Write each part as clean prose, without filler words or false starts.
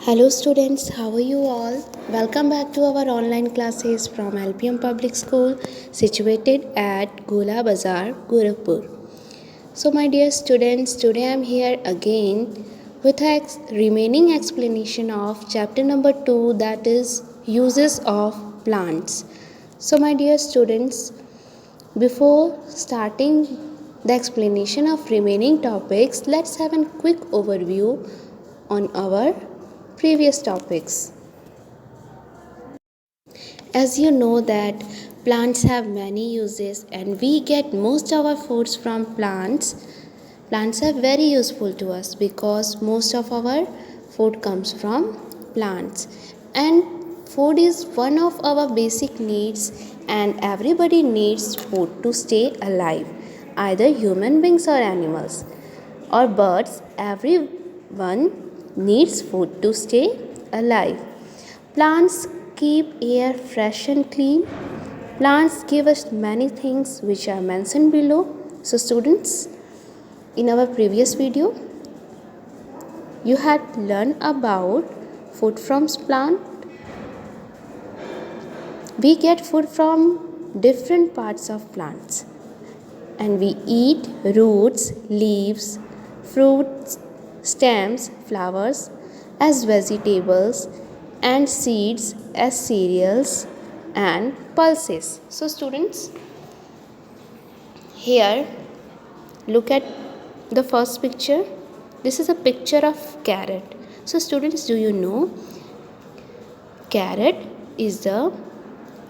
Hello students, how are you all? Welcome back to our online classes from LPM Public School situated at Gola Bazar, Gorakhpur. So my dear students, today I am here again with a remaining explanation of chapter number 2, that is uses of plants. So my dear students, before starting the explanation of remaining topics, let's have a quick overview on our previous topics. As you know that plants have many uses and we get most of our foods from plants. Plants are very useful to us because most of our food comes from plants, and food is one of our basic needs and everybody needs food to stay alive, either human beings or animals or birds. Everyone needs food to stay alive. Plants keep air fresh and clean. Plants give us many things which are mentioned below. So students, in our previous video, you had learned about food from plant. We get food from different parts of plants and we eat roots, leaves, fruits, stems, flowers as vegetables and seeds as cereals and pulses. So students, here look at the first picture. This is a picture of carrot. So students, do you know carrot is the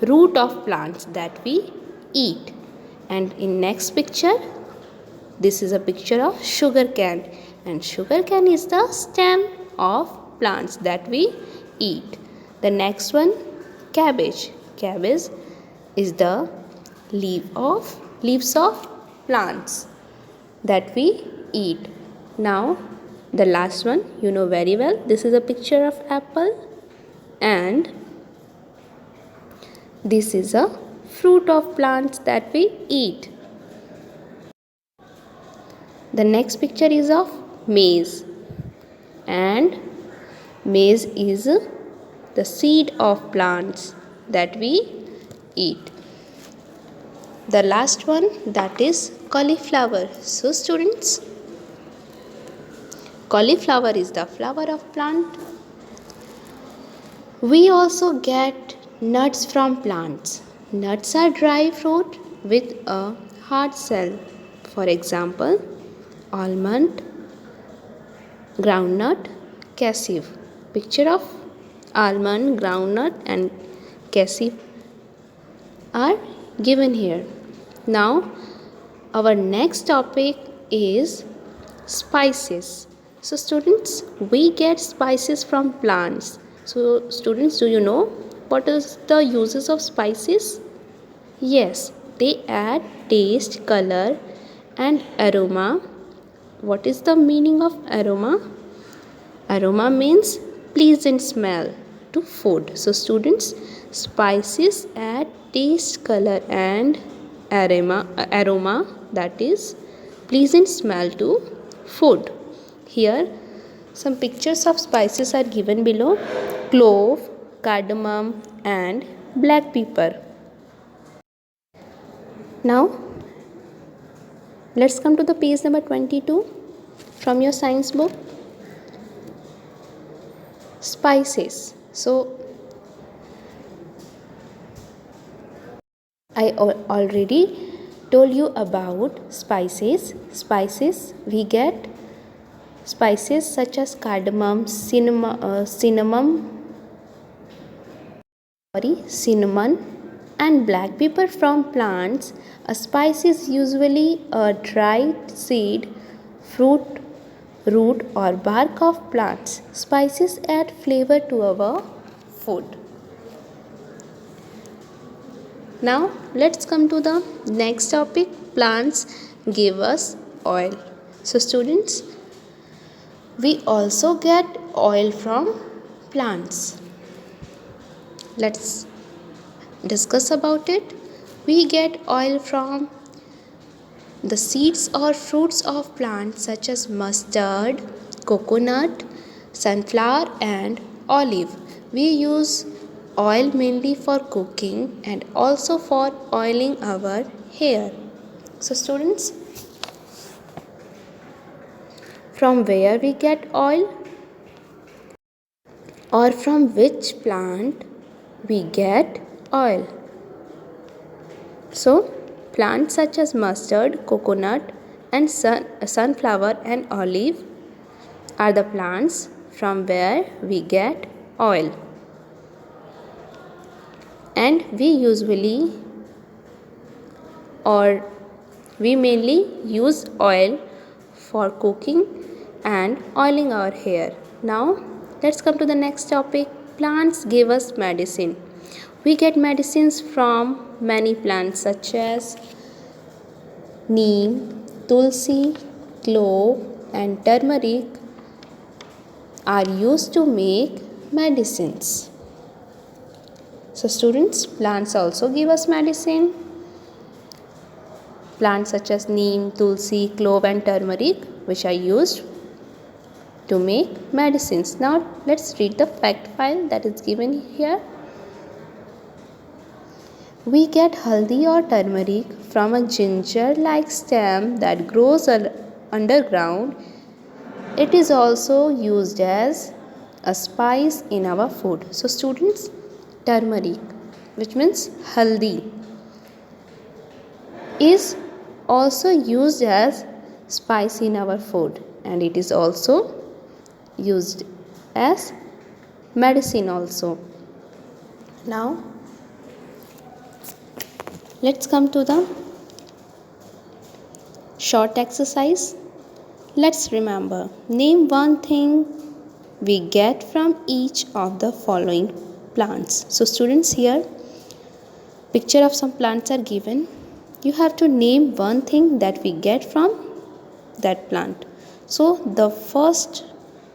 root of plants that we eat? And in next picture, this is a picture of sugar cane, and sugar cane is the stem of plants that we eat. The next one, cabbage. Cabbage is the leaves of plants that we eat. Now the last one, you know very well, this is a picture of apple, and this is a fruit of plants that we eat. The next picture is of maize, and maize is the seed of plants that we eat. The last one, that is cauliflower. So students, cauliflower is the flower of plant. We also get nuts from plants. Nuts are dry fruit with a hard shell. For example, almond, groundnut, cashew. Picture of almond, groundnut and cashew are given here. Now our next topic is spices. So students, we get spices from plants. So students, do you know what is the uses of spices? Yes, they add taste, color and aroma. What is the meaning of aroma? Aroma means pleasant smell to food. So students, spices add taste, color and aroma, that is pleasant smell to food. Here some pictures of spices are given below: clove, cardamom and black pepper. Now let's come to the page number 22 from your science book. Spices. So I already told you about spices. Spices, we get spices such as cardamom, cinnamon and black pepper from plants. A spice is usually a dried seed, fruit, root or bark of plants. Spices add flavor to our food. Now let's come to the next topic. Plants give us oil. So students, we also get oil from plants. Let's discuss about it. We get oil from the seeds or fruits of plants such as mustard, coconut, sunflower and olive. We use oil mainly for cooking and also for oiling our hair. So students, from where we get oil or from which plant we get oil? So plants such as mustard, coconut and sunflower and olive are the plants from where we get oil. And we usually or we mainly use oil for cooking and oiling our hair. Now let's come to the next topic. Plants give us medicine. We get medicines from many plants such as neem, tulsi, clove and turmeric are used to make medicines. So students, plants also give us medicine. Plants such as neem, tulsi, clove and turmeric which are used to make medicines. Now let's read the fact file that is given here. We get haldi or turmeric from a ginger-like stem that grows underground. It is also used as a spice in our food. So students, turmeric, which means haldi, is also used as spice in our food and it is also used as medicine also. Now let's come to the short exercise. Let's remember, name one thing we get from each of the following plants. So students, here picture of some plants are given. You have to name one thing that we get from that plant. So the first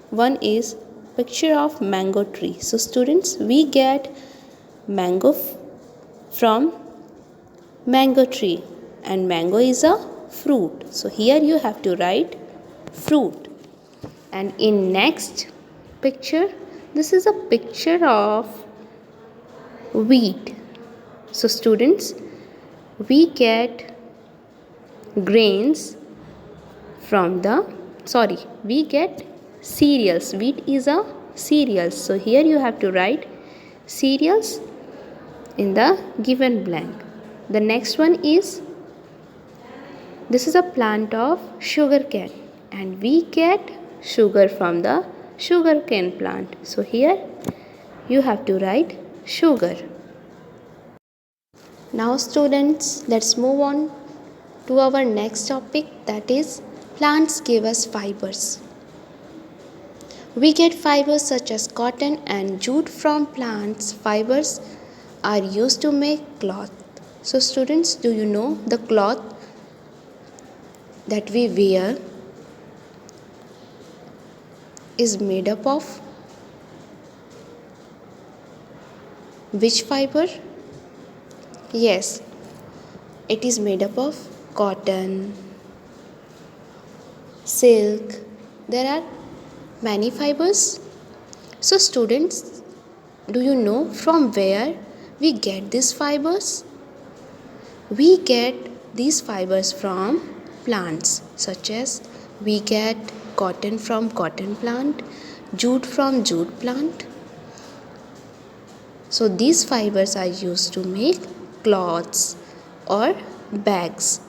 one is picture of mango tree. So students, we get mango from mango tree and mango is a fruit. So here you have to write fruit. And in next picture, this is a picture of wheat. So students, we get grains from we get cereals. Wheat is a cereal. So here you have to write cereals in the given blank. The next one is, this is a plant of sugar cane and we get sugar from the sugar cane plant. So here you have to write sugar. Now students, let's move on to our next topic, that is plants give us fibers. We get fibers such as cotton and jute from plants. Fibers are used to make cloth. So students, do you know the cloth that we wear is made up of which fiber? Yes, it is made up of cotton, silk. There are many fibers. So students, do you know from where we get these fibers? We get these fibers from plants, such as we get cotton from cotton plant, jute from jute plant. So these fibers are used to make cloths or bags.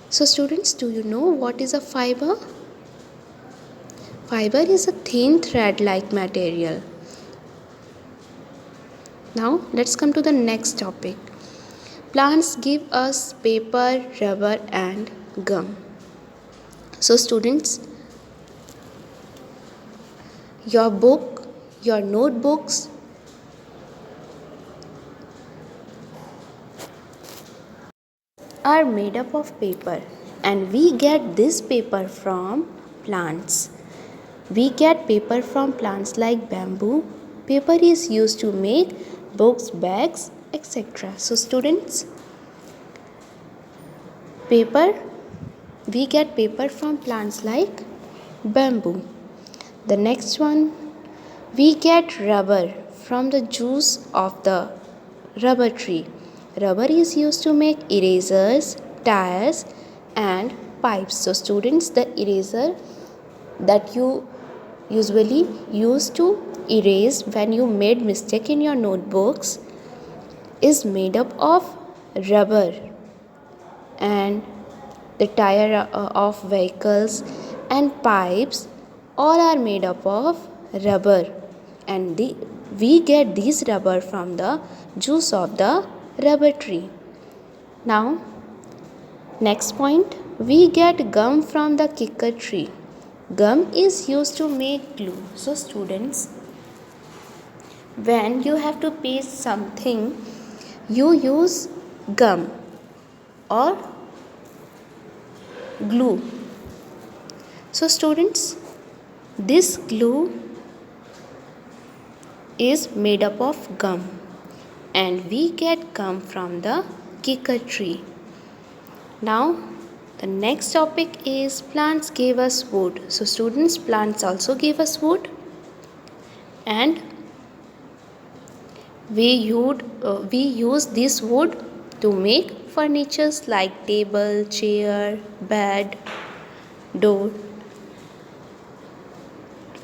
So students, do you know what is a fiber? Fiber is a thin thread-like material. Now let's come to the next topic. Plants give us paper, rubber and gum. So students, your book, your notebooks are made up of paper and we get this paper from plants. We get paper from plants like bamboo. Paper is used to make books, bags, etc. So students, we get paper from plants like bamboo. The next one, we get rubber from the juice of the rubber tree. Rubber is used to make erasers, tires, and pipes. So students, the eraser that you usually use to erase when you made mistake in your notebooks is made up of rubber, and the tire of vehicles and pipes all are made up of rubber, and we get this rubber from the juice of the rubber tree. Now next point, we get gum from the kicker tree. Gum is used to make glue. So students, when you have to paste something, you use gum or glue. So students, this glue is made up of gum, and we get gum from the kicker tree. Now the next topic is plants give us wood. So students, plants also give us wood, and we use this wood to make furnitures like table, chair, bed, door.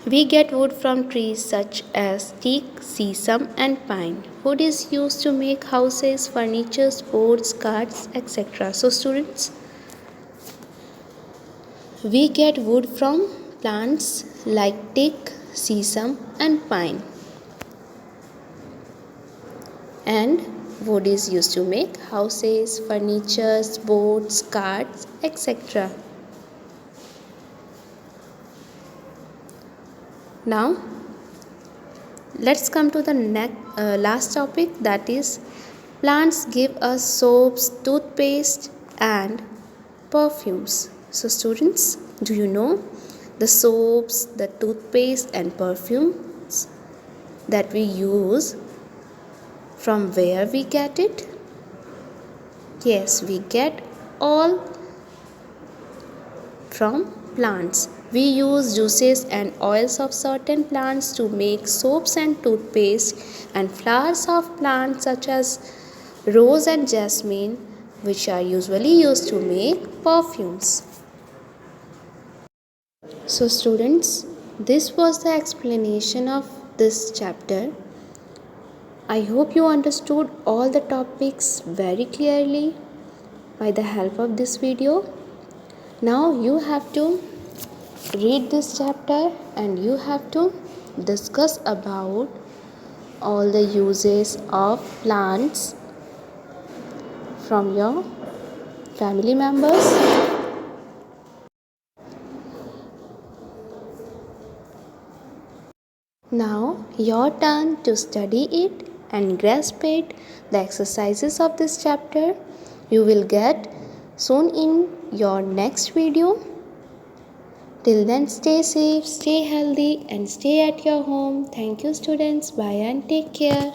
We get wood from trees such as teak, sesame, and pine. Wood is used to make houses, furniture, boards, carts, etc. So students, we get wood from plants like teak, sesame, and pine. And wood is used to make houses, furniture, boards, carts, etc. Now let's come to the last topic, that is plants give us soaps, toothpaste, and perfumes. So students, do you know the soaps, the toothpaste, and perfumes that we use, from where we get it? Yes, we get all from plants. We use juices and oils of certain plants to make soaps and toothpaste, and flowers of plants such as rose and jasmine, which are usually used to make perfumes. So students, this was the explanation of this chapter. I hope you understood all the topics very clearly by the help of this video. Now you have to read this chapter and you have to discuss about all the uses of plants from your family members. Now your turn to study it and grasp it. The exercises of this chapter you will get soon in your next video. Till then, stay safe, stay healthy, and stay at your home. Thank you students. Bye and take care.